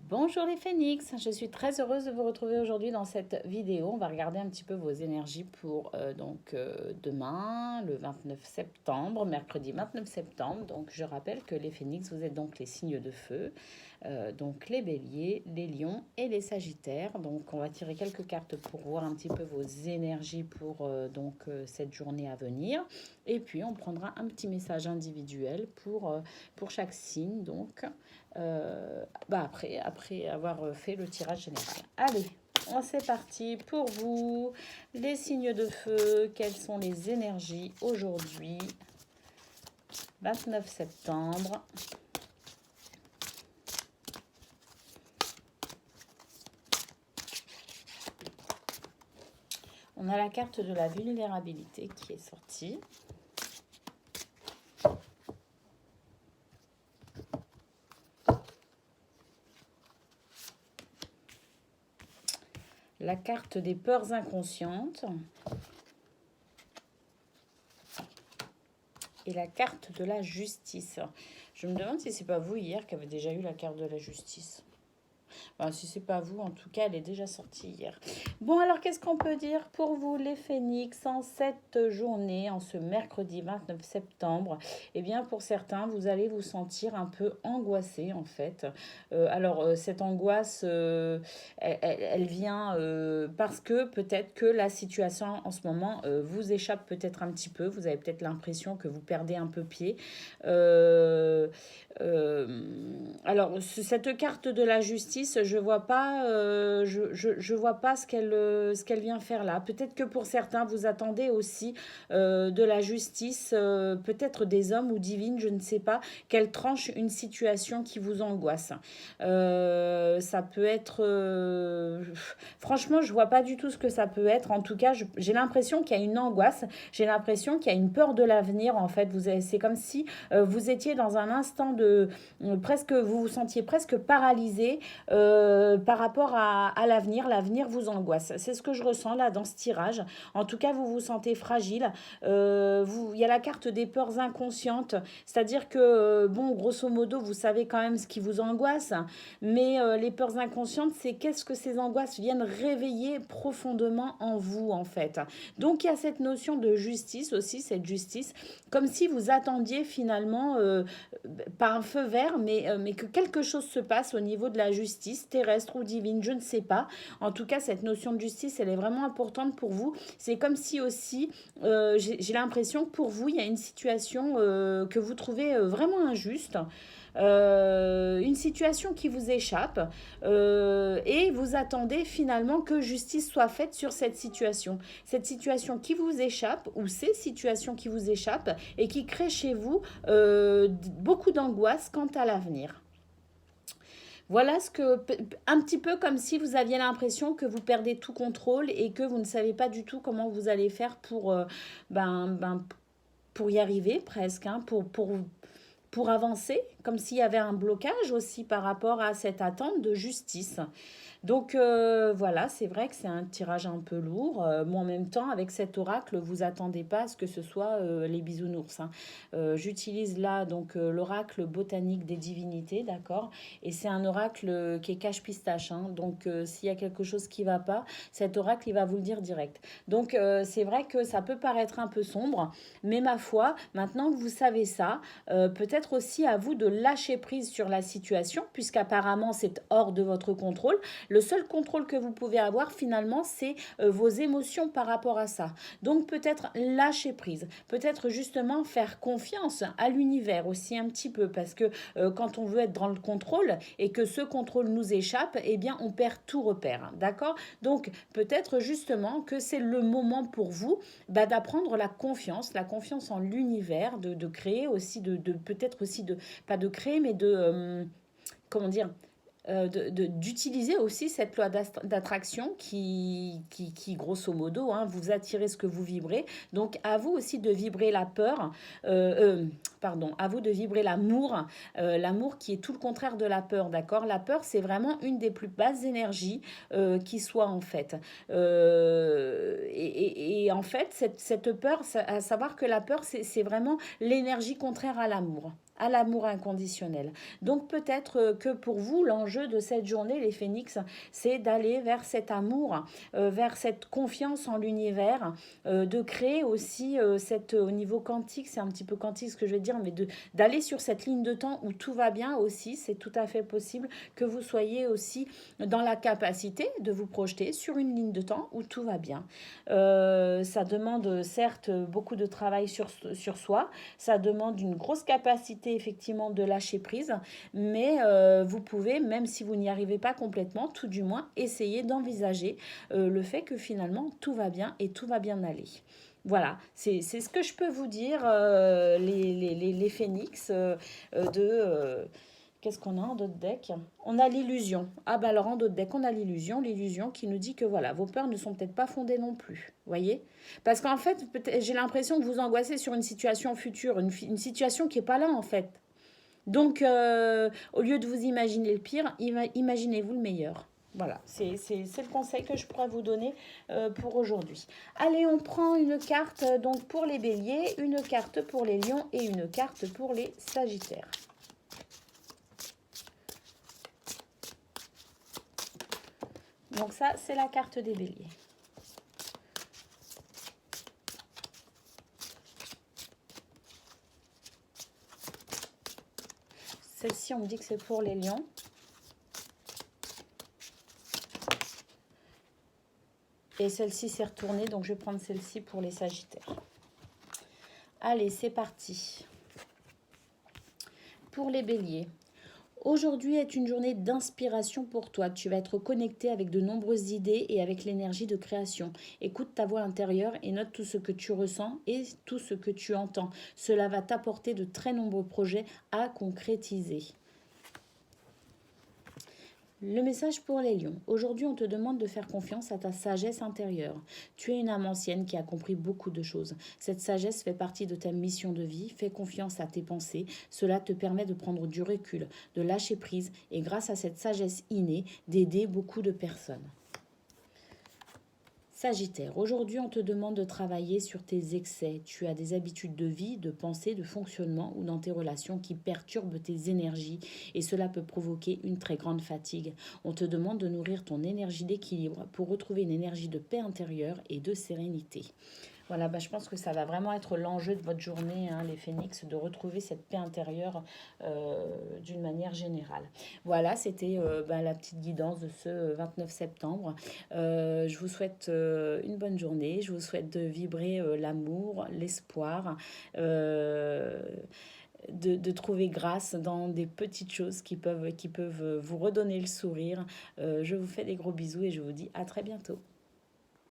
Bonjour les phénix, je suis très heureuse de vous retrouver aujourd'hui dans cette vidéo. On va regarder un petit peu vos énergies pour demain, le 29 septembre, mercredi 29 septembre. Donc je rappelle que les phénix, vous êtes donc les signes de feu, donc les béliers, les lions et les sagittaires. Donc on va tirer quelques cartes pour voir un petit peu vos énergies pour cette journée à venir. Et puis on prendra un petit message individuel pour chaque signe. Donc après avoir fait le tirage général. Allez, c'est parti pour vous, les signes de feu. Quelles sont les énergies aujourd'hui, 29 septembre? On a la carte de la vulnérabilité qui est sortie. La carte des peurs inconscientes. Et la carte de la justice. Je me demande si c'est pas vous hier qui avez déjà eu la carte de la justice. Enfin, si c'est pas vous, en tout cas, elle est déjà sortie hier. Bon, alors qu'est-ce qu'on peut dire pour vous, les phénix, en cette journée, en ce mercredi 29 septembre? Eh bien, pour certains, vous allez vous sentir un peu angoissé, en fait. Cette angoisse, elle vient parce que peut-être que la situation en ce moment vous échappe peut-être un petit peu. Vous avez peut-être l'impression que vous perdez un peu pied. Cette carte de la justice, je vois pas, je vois pas ce qu'elle vient faire là. Peut-être que pour certains, vous attendez aussi de la justice, peut-être des hommes ou divines, je ne sais pas, qu'elle tranche une situation qui vous angoisse. Ça peut être... Franchement, je vois pas du tout ce que ça peut être. En tout cas, j'ai l'impression qu'il y a une angoisse. J'ai l'impression qu'il y a une peur de l'avenir, en fait. C'est comme si vous étiez dans un instant de... presque, vous vous sentiez presque paralysé par rapport à l'avenir. L'avenir vous angoisse. C'est ce que je ressens là dans ce tirage. En tout cas, vous vous sentez fragile. Il y a la carte des peurs inconscientes. C'est-à-dire que, bon, grosso modo, vous savez quand même ce qui vous angoisse. Mais les peurs inconscientes, c'est qu'est-ce que ces angoisses viennent réveiller profondément en vous, en fait. Donc, il y a cette notion de justice aussi, cette justice, comme si vous attendiez finalement, pas un feu vert, mais que quelque chose se passe au niveau de la justice, terrestre ou divine, je ne sais pas. En tout cas, cette notion de justice, elle est vraiment importante pour vous. C'est comme si aussi, j'ai l'impression que pour vous, il y a une situation que vous trouvez vraiment injuste. Une situation qui vous échappe et vous attendez finalement que justice soit faite sur cette situation. Cette situation qui vous échappe ou ces situations qui vous échappent et qui créent chez vous beaucoup d'angoisse quant à l'avenir. Voilà un petit peu comme si vous aviez l'impression que vous perdez tout contrôle et que vous ne savez pas du tout comment vous allez faire pour y arriver presque, hein, pour avancer, comme s'il y avait un blocage aussi par rapport à cette attente de justice. Donc voilà, c'est vrai que c'est un tirage un peu lourd. Moi en même temps, avec cet oracle, vous attendez pas à ce que ce soit les bisounours, hein. J'utilise là donc l'oracle botanique des divinités, d'accord. Et c'est un oracle qui est cache-pistache, hein. Donc s'il y a quelque chose qui va pas, cet oracle il va vous le dire direct. Donc c'est vrai que ça peut paraître un peu sombre, mais ma foi, maintenant que vous savez ça, peut-être aussi à vous de lâcher prise sur la situation, puisqu'apparemment c'est hors de votre contrôle. Le seul contrôle que vous pouvez avoir finalement, c'est vos émotions par rapport à ça. Donc peut-être lâcher prise, peut-être justement faire confiance à l'univers aussi un petit peu, parce que quand on veut être dans le contrôle et que ce contrôle nous échappe, eh bien on perd tout repère, d'accord? Donc peut-être justement que c'est le moment pour vous d'apprendre la confiance en l'univers, de créer aussi, peut-être aussi pas de créer, mais comment dire, d'utiliser aussi cette loi d'attraction qui grosso modo, hein, vous attirez ce que vous vibrez. Donc, à vous aussi de vibrer la peur, à vous de vibrer l'amour, l'amour qui est tout le contraire de la peur, d'accord? La peur, c'est vraiment une des plus basses énergies qui soit, en fait. Et en fait, cette peur, à savoir que la peur, c'est vraiment l'énergie contraire à l'amour. à l'amour inconditionnel. Donc peut-être que pour vous, l'enjeu de cette journée, les phénix, c'est d'aller vers cet amour, vers cette confiance en l'univers, de créer aussi au niveau quantique, c'est un petit peu quantique ce que je vais dire, mais d'aller sur cette ligne de temps où tout va bien aussi, c'est tout à fait possible que vous soyez aussi dans la capacité de vous projeter sur une ligne de temps où tout va bien. Ça demande certes beaucoup de travail sur soi, ça demande une grosse capacité effectivement de lâcher prise, mais vous pouvez, même si vous n'y arrivez pas complètement, tout du moins essayer d'envisager le fait que finalement tout va bien et tout va bien aller. Voilà, c'est ce que je peux vous dire, les phénix qu'est-ce qu'on a en d'autres decks? On a l'illusion. Ah bah alors en d'autres decks, on a l'illusion qui nous dit que voilà, vos peurs ne sont peut-être pas fondées non plus. Voyez? Parce qu'en fait, j'ai l'impression que vous angoissez sur une situation future, une situation qui n'est pas là en fait. Donc, au lieu de vous imaginer le pire, imaginez-vous le meilleur. Voilà, c'est le conseil que je pourrais vous donner pour aujourd'hui. Allez, on prend une carte donc pour les béliers, une carte pour les lions et une carte pour les sagittaires. Donc ça, c'est la carte des béliers. Celle-ci, on me dit que c'est pour les lions. Et celle-ci s'est retournée, donc je vais prendre celle-ci pour les sagittaires. Allez, c'est parti. Pour les béliers. Aujourd'hui est une journée d'inspiration pour toi. Tu vas être connecté avec de nombreuses idées et avec l'énergie de création. Écoute ta voix intérieure et note tout ce que tu ressens et tout ce que tu entends. Cela va t'apporter de très nombreux projets à concrétiser. Le message pour les lions. Aujourd'hui, on te demande de faire confiance à ta sagesse intérieure. Tu es une âme ancienne qui a compris beaucoup de choses. Cette sagesse fait partie de ta mission de vie. Fais confiance à tes pensées. Cela te permet de prendre du recul, de lâcher prise et grâce à cette sagesse innée, d'aider beaucoup de personnes. Sagittaire, aujourd'hui on te demande de travailler sur tes excès. Tu as des habitudes de vie, de pensée, de fonctionnement ou dans tes relations qui perturbent tes énergies et cela peut provoquer une très grande fatigue. On te demande de nourrir ton énergie d'équilibre pour retrouver une énergie de paix intérieure et de sérénité. Voilà, bah, je pense que ça va vraiment être l'enjeu de votre journée, hein, les phénix, de retrouver cette paix intérieure d'une manière générale. Voilà, c'était la petite guidance de ce 29 septembre. Je vous souhaite une bonne journée. Je vous souhaite de vibrer l'amour, l'espoir, de trouver grâce dans des petites choses qui peuvent vous redonner le sourire. Je vous fais des gros bisous et je vous dis à très bientôt.